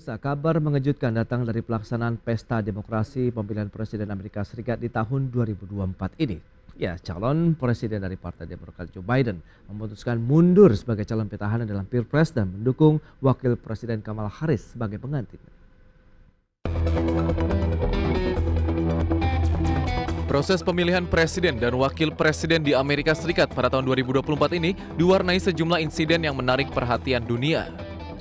Pemirsa, kabar mengejutkan datang dari pelaksanaan Pesta Demokrasi Pemilihan Presiden Amerika Serikat di tahun 2024 ini. Ya, calon presiden dari Partai Demokrat Joe Biden memutuskan mundur sebagai calon petahana dalam Pilpres dan mendukung Wakil Presiden Kamala Harris sebagai pengganti. Proses pemilihan presiden dan wakil presiden di Amerika Serikat pada tahun 2024 ini diwarnai sejumlah insiden yang menarik perhatian dunia.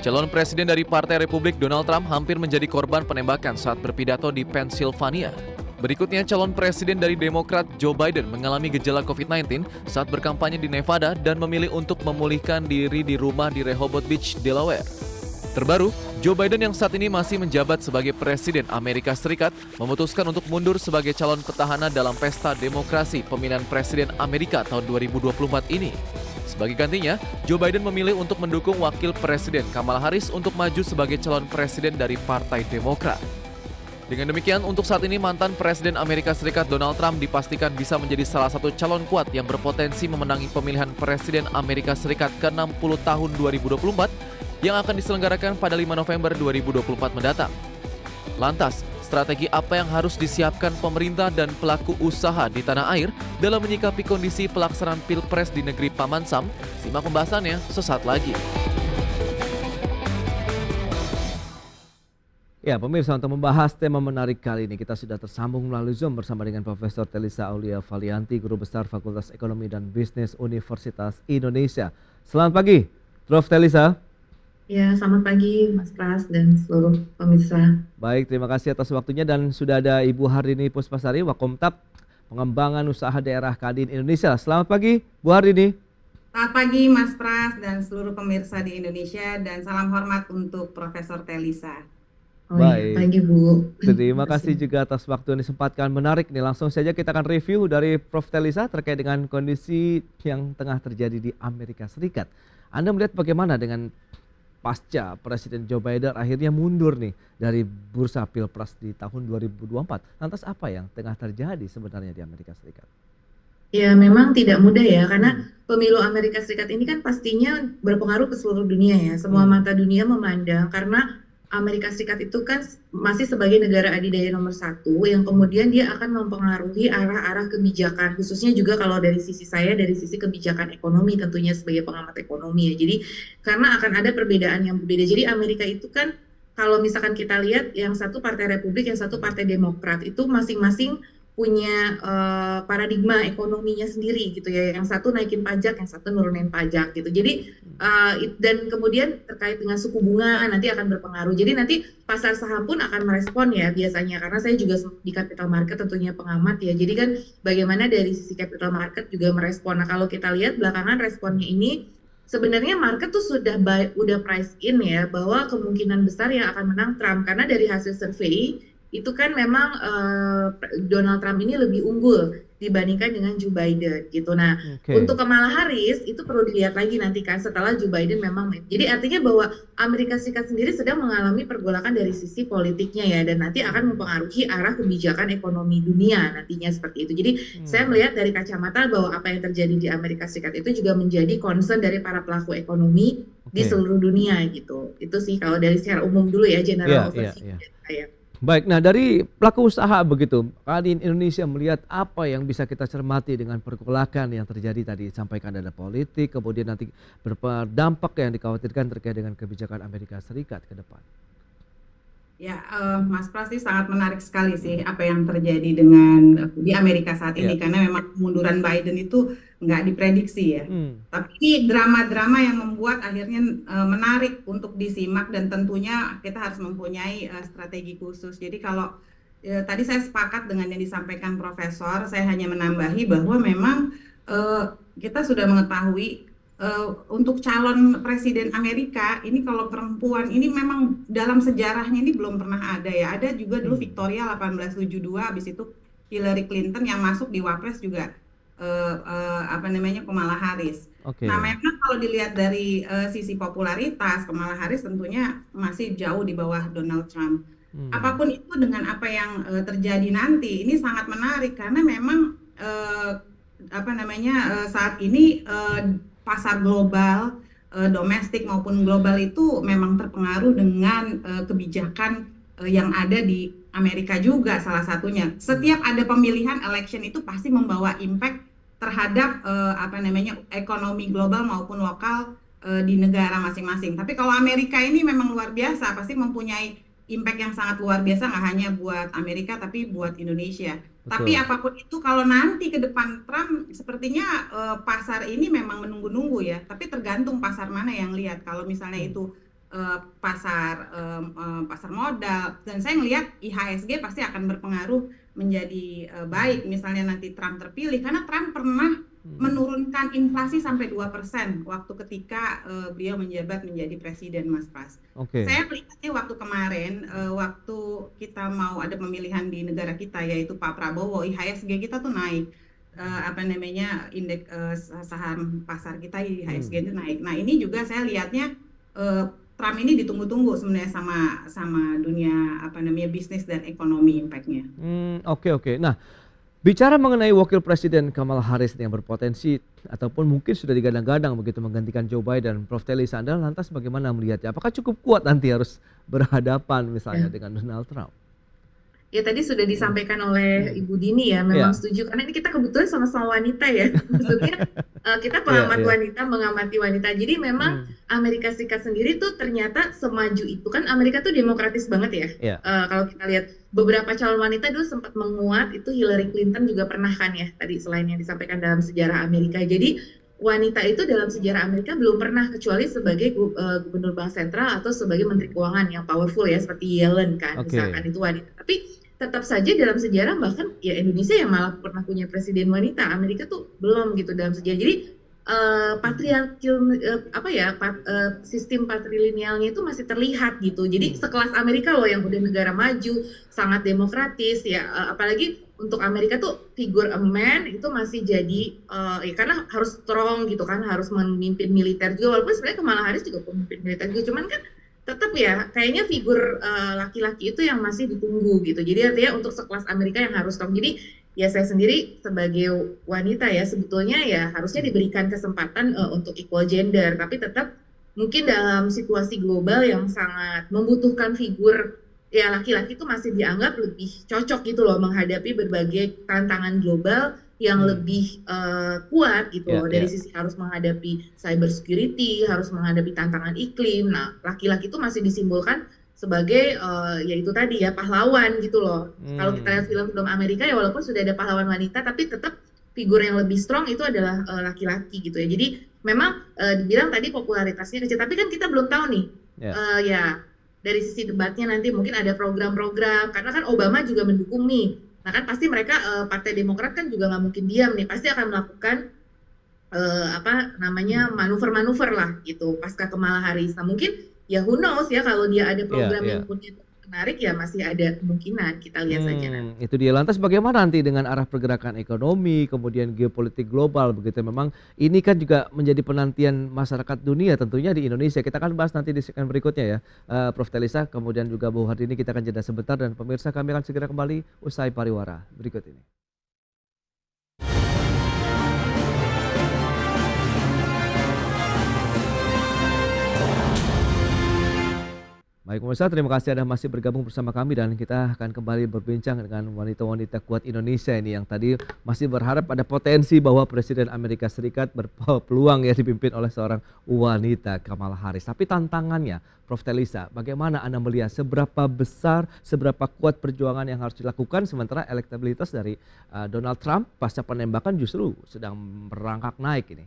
Calon presiden dari Partai Republik Donald Trump hampir menjadi korban penembakan saat berpidato di Pennsylvania. Berikutnya, calon presiden dari Demokrat Joe Biden mengalami gejala COVID-19 saat berkampanye di Nevada dan memilih untuk memulihkan diri di rumah di Rehoboth Beach, Delaware. Terbaru, Joe Biden yang saat ini masih menjabat sebagai Presiden Amerika Serikat memutuskan untuk mundur sebagai calon petahana dalam Pesta Demokrasi Pemilihan Presiden Amerika tahun 2024 ini. Sebagai gantinya, Joe Biden memilih untuk mendukung Wakil Presiden Kamala Harris untuk maju sebagai calon presiden dari Partai Demokrat. Dengan demikian, untuk saat ini mantan Presiden Amerika Serikat Donald Trump dipastikan bisa menjadi salah satu calon kuat yang berpotensi memenangi pemilihan Presiden Amerika Serikat ke-60 tahun 2024 yang akan diselenggarakan pada 5 November 2024 mendatang. Lantas, strategi apa yang harus disiapkan pemerintah dan pelaku usaha di tanah air dalam menyikapi kondisi pelaksanaan Pilpres di negeri Paman Sam? Simak pembahasannya sesaat lagi. Ya, pemirsa, untuk membahas tema menarik kali ini kita sudah tersambung melalui Zoom bersama dengan Profesor Telisa Aulia Valianti, Guru Besar Fakultas Ekonomi dan Bisnis Universitas Indonesia. Selamat pagi, Prof. Telisa. Ya, selamat pagi Mas Pras dan seluruh pemirsa. Baik, terima kasih atas waktunya dan sudah ada Ibu Hardini Puspasari, Wakomtab Pengembangan Usaha Daerah Kadin Indonesia. Selamat pagi, Bu Hardini. Selamat pagi Mas Pras dan seluruh pemirsa di Indonesia dan salam hormat untuk Profesor Telisa. Baik, pagi Bu. Terima kasih juga atas waktu yang disempatkan. Menarik nih, langsung saja kita akan review dari Prof. Telisa terkait dengan kondisi yang tengah terjadi di Amerika Serikat. Anda melihat bagaimana dengan pasca Presiden Joe Biden akhirnya mundur nih dari bursa Pilpres di tahun 2024. Lantas apa yang tengah terjadi sebenarnya di Amerika Serikat? Ya, memang tidak mudah ya, karena pemilu Amerika Serikat ini kan pastinya berpengaruh ke seluruh dunia ya. Semua mata dunia memandang karena Amerika Serikat itu kan masih sebagai negara adidaya nomor 1 yang kemudian dia akan mempengaruhi arah-arah kebijakan, khususnya juga kalau dari sisi saya, dari sisi kebijakan ekonomi tentunya sebagai pengamat ekonomi ya. Jadi karena akan ada perbedaan yang berbeda. Jadi Amerika itu kan kalau misalkan kita lihat yang satu Partai Republik, yang satu Partai Demokrat itu masing-masing punya paradigma ekonominya sendiri gitu ya. Yang satu naikin pajak, yang satu nurunin pajak gitu. Jadi dan kemudian terkait dengan suku bunga nanti akan berpengaruh. Jadi nanti pasar saham pun akan merespon ya biasanya, karena saya juga di capital market tentunya pengamat ya. Jadi kan bagaimana dari sisi capital market juga merespon. Nah, kalau kita lihat belakangan responnya ini sebenarnya market tuh udah price in ya bahwa kemungkinan besar yang akan menang Trump, karena dari hasil survei itu kan memang Donald Trump ini lebih unggul dibandingkan dengan Joe Biden gitu. Nah, untuk Kamala Harris itu perlu dilihat lagi nanti kan setelah Joe Biden memang. Jadi artinya bahwa Amerika Serikat sendiri sedang mengalami pergolakan dari sisi politiknya ya, dan nanti akan mempengaruhi arah kebijakan ekonomi dunia nantinya seperti itu. Jadi saya melihat dari kacamata bahwa apa yang terjadi di Amerika Serikat itu juga menjadi concern dari para pelaku ekonomi di seluruh dunia gitu. Itu sih kalau dari secara umum dulu ya, general overview. Baik, nah dari pelaku usaha begitu, Kadin Indonesia melihat apa yang bisa kita cermati dengan pergolakan yang terjadi tadi, sampaikan ada politik, kemudian nanti berdampak yang dikhawatirkan terkait dengan kebijakan Amerika Serikat ke depan. Ya, Mas Pras sih sangat menarik sekali sih apa yang terjadi dengan di Amerika saat ini, karena memang kemunduran Biden itu nggak diprediksi ya. Tapi drama-drama yang membuat akhirnya menarik untuk disimak, dan tentunya kita harus mempunyai strategi khusus. Jadi kalau tadi saya sepakat dengan yang disampaikan Profesor, saya hanya menambahi bahwa memang kita sudah mengetahui untuk calon presiden Amerika ini, kalau perempuan ini memang dalam sejarahnya ini belum pernah ada ya. Ada juga dulu Victoria 1872, habis itu Hillary Clinton yang masuk di Wapres juga Kamala Harris. Nah, memang kalau dilihat dari sisi popularitas, Kamala Harris tentunya masih jauh di bawah Donald Trump. Apapun itu, dengan apa yang terjadi nanti ini sangat menarik, karena memang saat ini pasar global domestik maupun global itu memang terpengaruh dengan kebijakan yang ada di Amerika juga salah satunya. Setiap ada pemilihan election itu pasti membawa impact terhadap ekonomi global maupun lokal di negara masing-masing. Tapi kalau Amerika ini memang luar biasa, pasti mempunyai impact yang sangat luar biasa, nggak hanya buat Amerika tapi buat Indonesia. Betul. Tapi apapun itu kalau nanti ke depan Trump sepertinya pasar ini memang menunggu-nunggu ya. Tapi tergantung pasar mana yang lihat. Kalau misalnya itu pasar modal, dan saya ngelihat IHSG pasti akan berpengaruh menjadi baik misalnya nanti Trump terpilih, karena Trump pernah menurunkan inflasi sampai 2% waktu ketika beliau menjabat menjadi presiden, Mas Pras. Saya melihatnya waktu kemarin, waktu kita mau ada pemilihan di negara kita yaitu Pak Prabowo, IHSG kita tuh naik, indeks saham pasar kita IHSG itu naik. Nah ini juga saya lihatnya Trump ini ditunggu-tunggu sebenarnya sama dunia bisnis dan ekonomi impactnya. Oke. Nah, bicara mengenai wakil presiden Kamala Harris yang berpotensi ataupun mungkin sudah digadang-gadang begitu menggantikan Joe Biden, Prof. Telisa, Anda lantas bagaimana melihatnya? Apakah cukup kuat nanti harus berhadapan misalnya dengan Donald Trump? Ya tadi sudah disampaikan oleh Ibu Dini ya, memang setuju karena ini kita kebetulan sama-sama wanita ya. Maksudnya kita pengamat wanita, mengamati wanita. Jadi memang Amerika Serikat sendiri tuh ternyata semaju itu, kan Amerika tuh demokratis banget ya. Kalau kita lihat beberapa calon wanita dulu sempat menguat, itu Hillary Clinton juga pernah kan ya, tadi selain yang disampaikan dalam sejarah Amerika. Jadi wanita itu dalam sejarah Amerika belum pernah, kecuali sebagai gubernur bank sentral atau sebagai menteri keuangan yang powerful ya, seperti Yellen kan, misalkan itu wanita. Tapi tetap saja dalam sejarah bahkan ya Indonesia yang malah pernah punya presiden wanita, Amerika tuh belum gitu dalam sejarah. Jadi sistem patrilinealnya itu masih terlihat gitu. Jadi sekelas Amerika loh yang udah negara maju, sangat demokratis ya, apalagi untuk Amerika tuh figur a man itu masih jadi ya karena harus strong gitu kan, harus memimpin militer juga, walaupun sebenarnya Kamala Harris juga pemimpin militer juga, cuman kan tetap ya kayaknya figur laki-laki itu yang masih ditunggu gitu. Jadi artinya untuk sekelas Amerika yang harus strong. Jadi ya saya sendiri sebagai wanita ya sebetulnya ya harusnya diberikan kesempatan untuk equal gender, tapi tetap mungkin dalam situasi global yang sangat membutuhkan figur ya laki-laki itu masih dianggap lebih cocok gitu loh menghadapi berbagai tantangan global yang lebih kuat gitu loh, dari sisi harus menghadapi cyber security, harus menghadapi tantangan iklim. Nah, laki-laki itu masih disimbolkan sebagai yaitu tadi ya pahlawan gitu loh. Kalau kita lihat film-film Amerika ya walaupun sudah ada pahlawan wanita, tapi tetap figur yang lebih strong itu adalah laki-laki gitu ya. Jadi memang dibilang tadi popularitasnya kecil, tapi kan kita belum tahu nih ya dari sisi debatnya nanti mungkin ada program-program, karena kan Obama juga mendukung nih. Nah kan pasti mereka Partai Demokrat kan juga nggak mungkin diam nih, pasti akan melakukan manuver-manuver lah gitu pasca Kamala Harris. Nah mungkin ya who knows ya, kalau dia ada program yang menarik ya masih ada kemungkinan, kita lihat saja nanti. Itu dia. Lantas bagaimana nanti dengan arah pergerakan ekonomi, kemudian geopolitik global begitu. Memang ini kan juga menjadi penantian masyarakat dunia tentunya di Indonesia. Kita akan bahas nanti di segmen berikutnya ya, Prof. Telisa, kemudian juga Bu Hardini. Kita akan jeda sebentar dan pemirsa kami akan segera kembali usai pariwara berikut ini. Baik pemirsa, terima kasih Anda masih bergabung bersama kami dan kita akan kembali berbincang dengan wanita-wanita kuat Indonesia ini yang tadi masih berharap ada potensi bahwa Presiden Amerika Serikat berpeluang ya dipimpin oleh seorang wanita, Kamala Harris. Tapi tantangannya, Prof. Telisa, bagaimana Anda melihat seberapa besar, seberapa kuat perjuangan yang harus dilakukan sementara elektabilitas dari Donald Trump pasca penembakan justru sedang merangkak naik ini?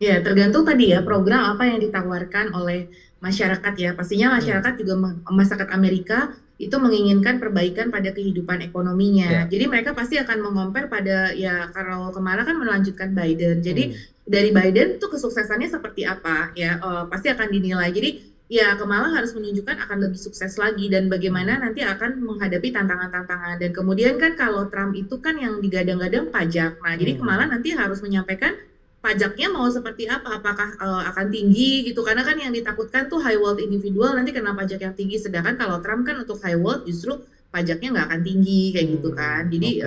Ya, tergantung tadi ya program apa yang ditawarkan oleh masyarakat ya. Pastinya masyarakat juga masyarakat Amerika itu menginginkan perbaikan pada kehidupan ekonominya. Jadi mereka pasti akan mengompar pada ya, kalau Kamala kan melanjutkan Biden. Jadi dari Biden tuh kesuksesannya seperti apa ya, pasti akan dinilai. Jadi ya Kamala harus menunjukkan akan lebih sukses lagi dan bagaimana nanti akan menghadapi tantangan-tantangan. Dan kemudian kan kalau Trump itu kan yang digadang-gadang pajak. Nah, jadi Kamala nanti harus menyampaikan pajaknya mau seperti apa, apakah akan tinggi gitu, karena kan yang ditakutkan tuh high wealth individual nanti kena pajak yang tinggi, sedangkan kalau Trump kan untuk high wealth justru pajaknya nggak akan tinggi kayak gitu kan. Jadi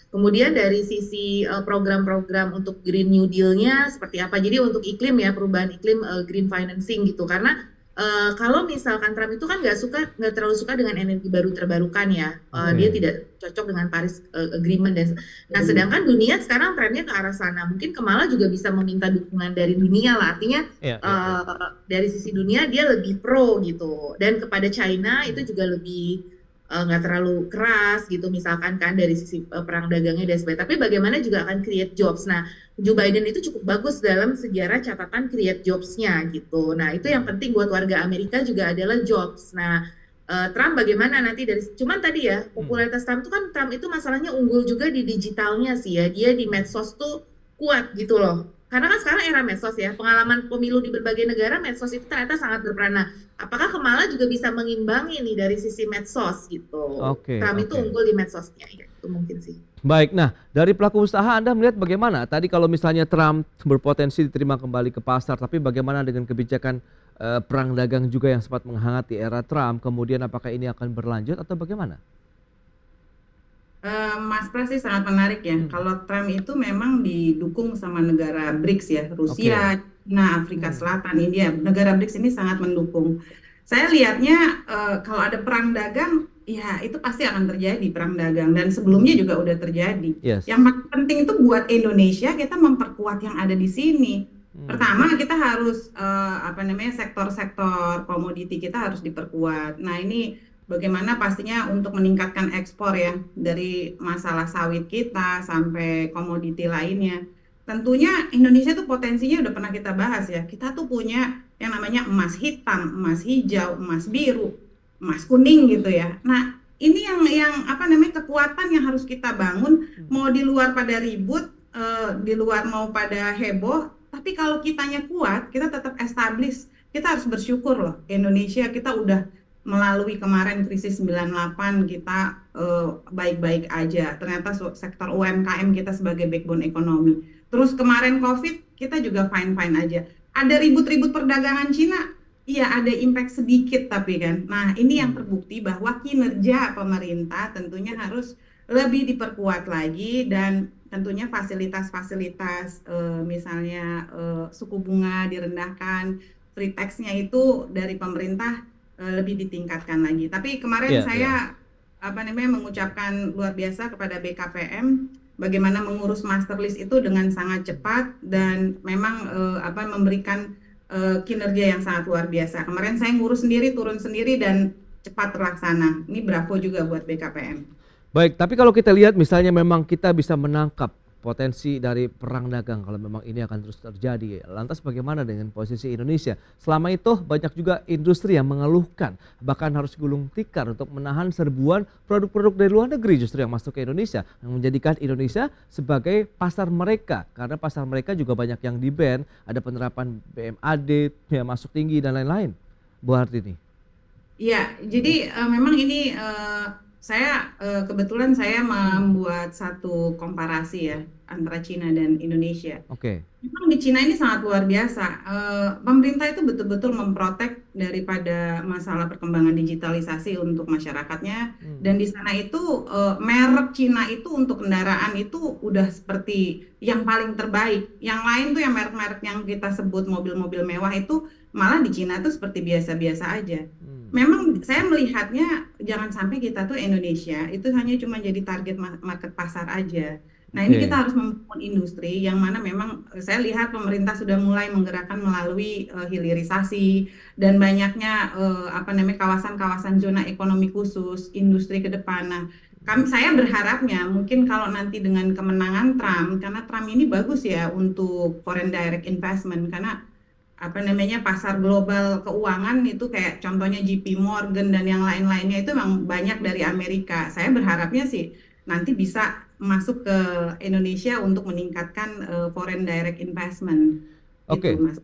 kemudian dari sisi program-program untuk Green New Deal-nya seperti apa? Jadi untuk iklim ya, perubahan iklim, green financing gitu. Karena kalau misalkan Trump itu kan nggak terlalu suka dengan energi baru terbarukan ya. Dia tidak cocok dengan Paris Agreement nah sedangkan dunia sekarang trennya ke arah sana. Mungkin Kamala juga bisa meminta dukungan dari dunia lah. Artinya dari sisi dunia dia lebih pro gitu. Dan kepada China itu juga lebih nggak terlalu keras gitu misalkan kan dari sisi perang dagangnya dan sebagainya. Tapi bagaimana juga akan create jobs. Nah, Joe Biden itu cukup bagus dalam sejarah catatan create jobs-nya gitu. Nah, itu yang penting buat warga Amerika juga adalah jobs. Nah, Trump bagaimana nanti cuman tadi ya popularitas Trump itu masalahnya unggul juga di digitalnya sih ya. Dia di medsos tuh kuat gitu loh. Karena kan sekarang era medsos ya, pengalaman pemilu di berbagai negara medsos itu ternyata sangat berperan. Nah, apakah Kamala juga bisa mengimbangi nih dari sisi medsos gitu? Trump itu unggul di medsosnya, ya, itu mungkin sih. Baik, nah dari pelaku usaha Anda melihat bagaimana? Tadi kalau misalnya Trump berpotensi diterima kembali ke pasar, tapi bagaimana dengan kebijakan perang dagang juga yang sempat menghangati era Trump? Kemudian apakah ini akan berlanjut atau bagaimana? Mas Pras sih sangat menarik ya. Kalau Trump itu memang didukung sama negara BRICS ya, Rusia, China, Afrika Selatan, India. Negara BRICS ini sangat mendukung. Saya lihatnya kalau ada perang dagang, ya itu pasti akan terjadi perang dagang dan sebelumnya juga udah terjadi. Yang paling penting itu buat Indonesia kita memperkuat yang ada di sini. Pertama kita harus sektor-sektor komoditi kita harus diperkuat. Nah ini bagaimana pastinya untuk meningkatkan ekspor ya, dari masalah sawit kita sampai komoditi lainnya. Tentunya Indonesia tuh potensinya udah pernah kita bahas ya. Kita tuh punya yang namanya emas hitam, emas hijau, emas biru, emas kuning gitu ya. Nah, ini yang kekuatan yang harus kita bangun, mau di luar pada ribut, di luar mau pada heboh, tapi kalau kitanya kuat, kita tetap establish. Kita harus bersyukur loh, Indonesia kita udah melalui kemarin krisis 98 kita baik-baik aja. Ternyata sektor UMKM kita sebagai backbone ekonomi. Terus kemarin COVID kita juga fine-fine aja. Ada ribut-ribut perdagangan Cina, iya ada impact sedikit tapi kan. Nah ini yang terbukti bahwa kinerja pemerintah tentunya harus lebih diperkuat lagi dan tentunya fasilitas-fasilitas misalnya suku bunga direndahkan, free tax-nya itu dari pemerintah lebih ditingkatkan lagi. Tapi kemarin saya mengucapkan luar biasa kepada BKPM bagaimana mengurus master list itu dengan sangat cepat dan memang memberikan kinerja yang sangat luar biasa. Kemarin saya ngurus sendiri, turun sendiri dan cepat terlaksana. Ini bravo juga buat BKPM. Baik, tapi kalau kita lihat misalnya memang kita bisa menangkap potensi dari perang dagang kalau memang ini akan terus terjadi. Lantas bagaimana dengan posisi Indonesia? Selama itu banyak juga industri yang mengeluhkan bahkan harus gulung tikar untuk menahan serbuan produk-produk dari luar negeri justru yang masuk ke Indonesia, yang menjadikan Indonesia sebagai pasar mereka karena pasar mereka juga banyak yang di-ban, ada penerapan BMAD yang masuk tinggi dan lain-lain. Bu Hartini. Iya, jadi memang ini saya kebetulan saya membuat satu komparasi ya antara Cina dan Indonesia. Memang di Cina ini sangat luar biasa. Pemerintah itu betul-betul memprotek daripada masalah perkembangan digitalisasi untuk masyarakatnya. Dan di sana itu merek Cina itu untuk kendaraan itu udah seperti yang paling terbaik. Yang lain tuh yang merek-merek yang kita sebut mobil-mobil mewah itu malah di Cina tuh seperti biasa-biasa aja. Memang saya melihatnya jangan sampai kita tuh Indonesia itu hanya cuma jadi target market pasar aja. Nah ini kita harus membangun industri yang mana memang saya lihat pemerintah sudah mulai menggerakkan melalui hilirisasi dan banyaknya kawasan-kawasan zona ekonomi khusus industri ke depan. Nah saya berharapnya mungkin kalau nanti dengan kemenangan Trump, karena Trump ini bagus ya untuk foreign direct investment karena pasar global keuangan itu kayak contohnya JP Morgan dan yang lain-lainnya itu memang banyak dari Amerika. Saya berharapnya sih nanti bisa masuk ke Indonesia untuk meningkatkan foreign direct investment.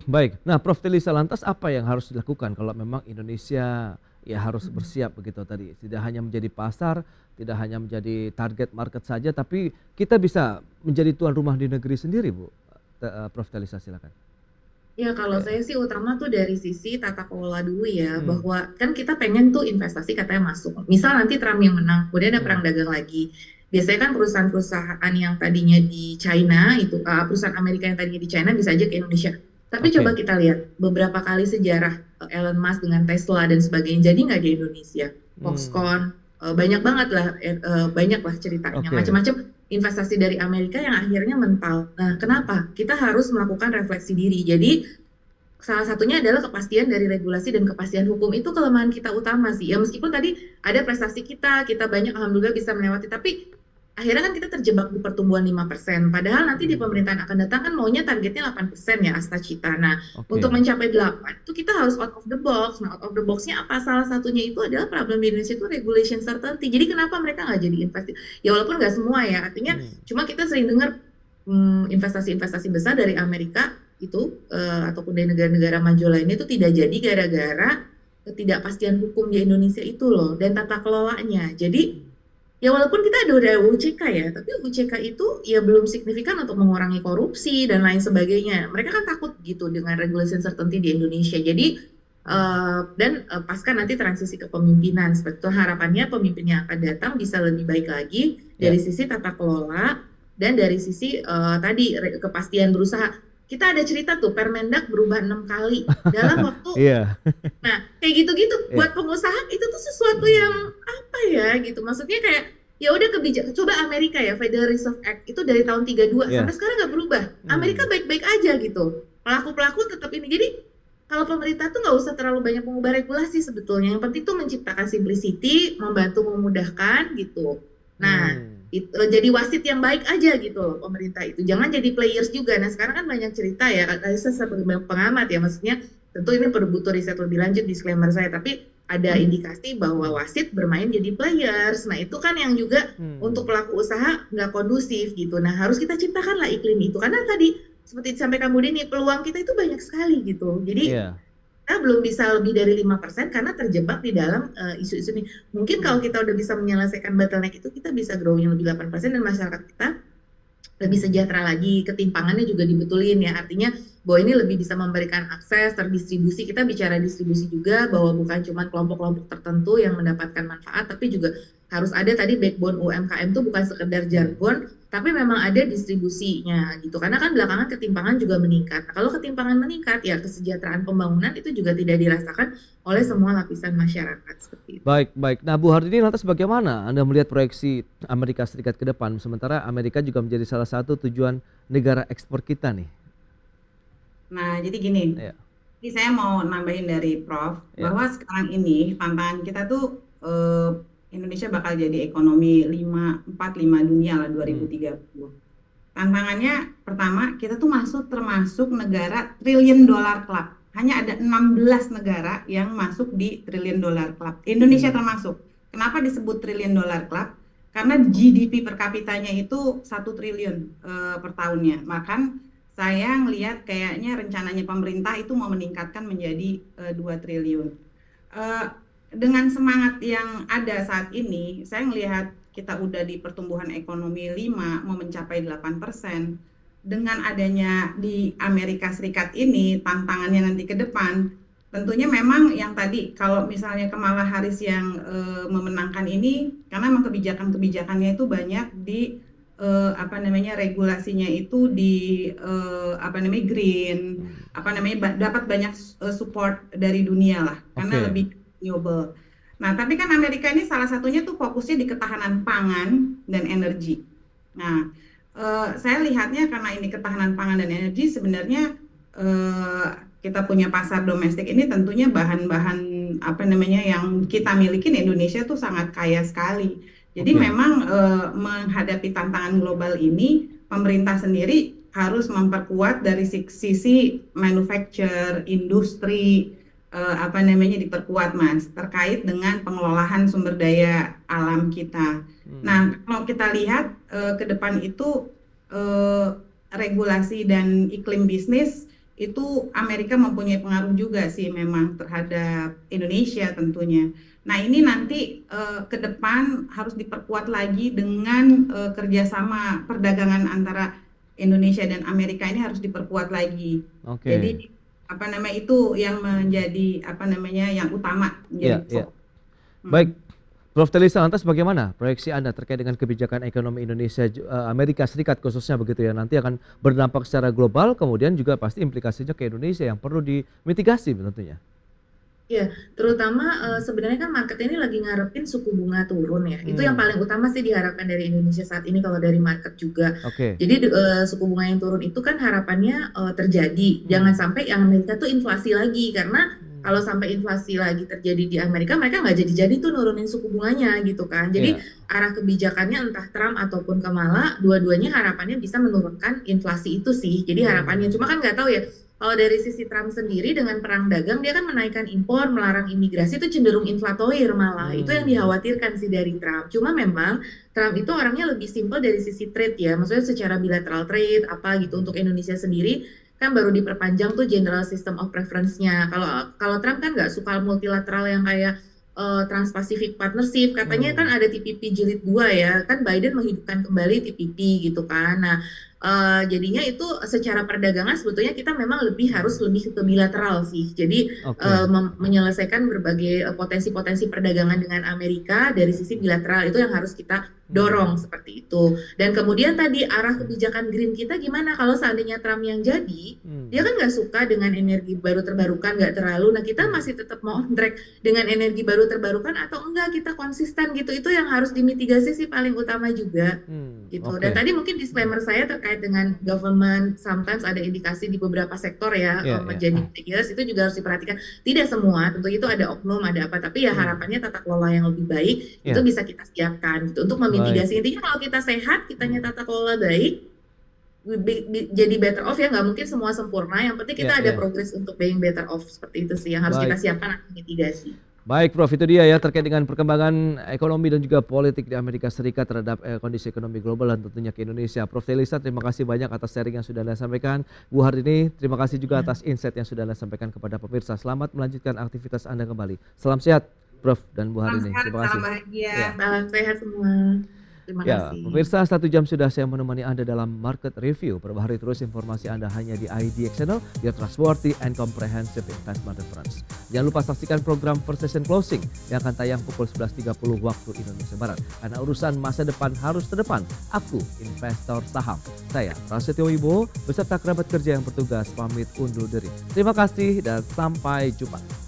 Baik. Nah, Prof. Telisa, lantas apa yang harus dilakukan kalau memang Indonesia ya harus bersiap begitu tadi, tidak hanya menjadi pasar, tidak hanya menjadi target market saja, tapi kita bisa menjadi tuan rumah di negeri sendiri, Bu. Prof. Telisa, silakan. Ya, kalau Ya. saya sih utama tuh dari sisi tata kelola dulu ya, bahwa kan kita pengen tuh investasi katanya masuk. Misal nanti Trump yang menang, kemudian ada perang dagang lagi. Biasanya kan perusahaan-perusahaan yang tadinya di China, itu perusahaan Amerika yang tadinya di China bisa aja ke Indonesia. Tapi coba Oke. kita lihat beberapa kali sejarah Elon Musk dengan Tesla dan sebagainya, jadi nggak di Indonesia. Foxconn, banyak banget lah, banyak lah ceritanya, Oke. macam-macam investasi dari Amerika yang akhirnya mental. Nah, kenapa? Kita harus melakukan refleksi diri. Jadi salah satunya adalah kepastian dari regulasi dan kepastian hukum. Itu kelemahan kita utama sih. Ya meskipun tadi ada prestasi kita banyak alhamdulillah bisa melewati, tapi akhirnya kan kita terjebak di pertumbuhan 5%. Padahal nanti di pemerintahan akan datang kan maunya targetnya 8% ya Asta Cita. Nah, untuk Oke. mencapai 8 itu kita harus out of the box. Nah, out of the box-nya apa? Salah satunya itu adalah problem di Indonesia itu regulation certainty. Jadi kenapa mereka nggak jadi investasi? Ya walaupun nggak semua ya, artinya cuma kita sering dengar investasi-investasi besar dari Amerika itu ataupun dari negara-negara maju lainnya itu tidak jadi gara-gara ketidakpastian hukum di Indonesia itu loh dan tata kelolanya. Jadi ya walaupun kita udah UJK ya, tapi UJK itu ya belum signifikan untuk mengurangi korupsi dan lain sebagainya. Mereka kan takut gitu dengan regulation certainty di Indonesia. Jadi pasca nanti transisi kepemimpinan, seperti itu harapannya pemimpin yang akan datang bisa lebih baik lagi dari sisi tata kelola dan dari sisi tadi kepastian berusaha. Kita ada cerita tuh Permendak berubah 6 kali dalam waktu. Iya. Nah, kayak gitu-gitu buat pengusaha itu tuh sesuatu yang apa ya gitu. Maksudnya kayak ya udah kebijakan. Coba Amerika ya, Federal Reserve Act itu dari tahun 32 sampai sekarang nggak berubah. Amerika baik-baik aja gitu. Pelaku-pelaku tetap ini. Jadi kalau pemerintah tuh nggak usah terlalu banyak mengubah regulasi sebetulnya. Yang penting tuh menciptakan simplicity, membantu memudahkan gitu. Nah, jadi wasit yang baik aja gitu loh pemerintah itu. Jangan jadi players juga. Nah, sekarang kan banyak cerita ya, saya sebagai pengamat ya, maksudnya tentu ini perlu butuh riset lebih lanjut, disclaimer saya, tapi ada indikasi bahwa wasit bermain jadi players. Nah, itu kan yang juga untuk pelaku usaha nggak kondusif gitu. Nah, harus kita ciptakan lah iklim itu. Karena tadi seperti disampaikan Bu Dini, peluang kita itu banyak sekali gitu. Jadi kita belum bisa lebih dari 5% karena terjebak di dalam isu-isu ini. Mungkin kalau kita udah bisa menyelesaikan bottleneck itu, kita bisa growing lebih 8% dan masyarakat kita lebih sejahtera lagi, ketimpangannya juga dibetulin ya, artinya bahwa ini lebih bisa memberikan akses, terdistribusi, kita bicara distribusi juga, bahwa bukan cuma kelompok-kelompok tertentu yang mendapatkan manfaat, tapi juga harus ada tadi backbone UMKM itu bukan sekedar jargon, tapi memang ada distribusinya gitu, karena kan belakangan ketimpangan juga meningkat. Nah, kalau ketimpangan meningkat ya kesejahteraan pembangunan itu juga tidak dirasakan oleh semua lapisan masyarakat seperti itu. Baik, baik. Nah, Bu Hardini, lantas bagaimana Anda melihat proyeksi Amerika Serikat ke depan? Sementara Amerika juga menjadi salah satu tujuan negara ekspor kita nih. Nah, jadi gini, jadi saya mau nambahin dari Prof, bahwa sekarang ini tantangan kita tuh Indonesia bakal jadi ekonomi 4-5 dunia lah 2030. Tantangannya pertama, kita tuh termasuk negara $1 trillion club. Hanya ada 16 negara yang masuk di $1 trillion club. Indonesia termasuk. Kenapa disebut $1 trillion club? Karena GDP per kapitanya itu 1 triliun per tahunnya. Bahkan saya ngelihat kayaknya rencananya pemerintah itu mau meningkatkan menjadi 2 triliun. Dengan semangat yang ada saat ini, saya melihat kita udah di pertumbuhan ekonomi 5 mau mencapai 8%. Dengan adanya di Amerika Serikat ini, tantangannya nanti ke depan, tentunya memang yang tadi, kalau misalnya Kamala Harris yang memenangkan ini, karena memang kebijakan-kebijakannya itu banyak di regulasinya itu di green, dapat banyak support dari dunia lah, karena lebih renewable. Nah, tapi kan Amerika ini salah satunya tuh fokusnya di ketahanan pangan dan energi. Nah, saya lihatnya karena ini ketahanan pangan dan energi, sebenarnya kita punya pasar domestik ini tentunya bahan-bahan yang kita miliki di Indonesia tuh sangat kaya sekali. Jadi memang menghadapi tantangan global ini, pemerintah sendiri harus memperkuat dari sisi manufacture, industri, diperkuat Mas, terkait dengan pengelolaan sumber daya alam kita. Nah, kalau kita lihat ke depan itu regulasi dan iklim bisnis itu Amerika mempunyai pengaruh juga sih memang terhadap Indonesia tentunya. Nah, ini nanti ke depan harus diperkuat lagi dengan kerjasama perdagangan antara Indonesia dan Amerika ini harus diperkuat lagi. Jadi itu yang menjadi yang utama menjadi fokus. Baik, Prof. Telisa, lantas bagaimana proyeksi Anda terkait dengan kebijakan ekonomi Indonesia, Amerika Serikat khususnya begitu ya, nanti akan berdampak secara global, kemudian juga pasti implikasinya ke Indonesia yang perlu dimitigasi tentunya. Ya, terutama sebenarnya kan market ini lagi ngarepin suku bunga turun ya. Itu yang paling utama sih diharapkan dari Indonesia saat ini kalau dari market juga. Jadi suku bunga yang turun itu kan harapannya terjadi. Jangan sampai yang Amerika tuh inflasi lagi, karena kalau sampai inflasi lagi terjadi di Amerika, mereka nggak jadi-jadi tuh nurunin suku bunganya gitu kan. Jadi arah kebijakannya entah Trump ataupun Kamala, dua-duanya harapannya bisa menurunkan inflasi itu sih. Jadi harapannya, cuma kan nggak tahu ya. Kalau dari sisi Trump sendiri dengan perang dagang, dia kan menaikkan impor, melarang imigrasi, itu cenderung inflatoir malah. Itu yang dikhawatirkan sih dari Trump. Cuma memang Trump itu orangnya lebih simpel dari sisi trade ya. Maksudnya secara bilateral trade, apa gitu. Untuk Indonesia sendiri, kan baru diperpanjang tuh General System of Preference-nya. Kalau Trump kan nggak suka multilateral yang kayak Trans-Pacific Partnership. Katanya kan ada TPP jilid 2 ya. Kan Biden menghidupkan kembali TPP gitu kan. Nah, jadinya itu secara perdagangan sebetulnya kita memang harus lebih ke bilateral sih. Jadi menyelesaikan berbagai potensi-potensi perdagangan dengan Amerika dari sisi bilateral itu yang harus kita dorong seperti itu. Dan kemudian tadi arah kebijakan green kita gimana kalau seandainya Trump yang jadi, dia kan nggak suka dengan energi baru terbarukan, nggak terlalu. Nah, kita masih tetap mau on track dengan energi baru terbarukan atau enggak, kita konsisten gitu. Itu yang harus dimitigasi sih paling utama juga gitu. Dan tadi mungkin disclaimer saya terkait dengan government, sometimes ada indikasi di beberapa sektor ya menjadi mitigasi, itu juga harus diperhatikan. Tidak semua, tentu itu ada oknum, ada apa, tapi ya harapannya tata kelola yang lebih baik itu bisa kita siapkan gitu untuk mitigasi. Intinya kalau kita sehat, kitanya tata kelola baik, jadi better off ya. Nggak mungkin semua sempurna, yang penting kita ada progres untuk being better off, seperti itu sih yang harus kita siapkan untuk mitigasi. Baik Prof, itu dia ya terkait dengan perkembangan ekonomi dan juga politik di Amerika Serikat terhadap kondisi ekonomi global dan tentunya ke Indonesia. Prof. Telisa, terima kasih banyak atas sharing yang sudah Anda sampaikan. Bu Hardini, terima kasih juga atas insight yang sudah Anda sampaikan kepada pemirsa. Selamat melanjutkan aktivitas Anda kembali. Salam sehat Prof dan Bu Hardini. Terima kasih. Salam bahagia. Salam sehat semua. Terima kasih. Pemirsa, 1 jam sudah saya menemani Anda dalam Market Review. Perbaharui terus informasi Anda hanya di IDX Channel, your trustworthy and comprehensive investment reference. Jangan lupa saksikan program First Session Closing yang akan tayang pukul 11.30 waktu Indonesia Barat. Karena urusan masa depan harus terdepan. Aku, investor saham. Saya, Prasetyo Wibowo, beserta kerabat kerja yang bertugas pamit undur diri. Terima kasih dan sampai jumpa.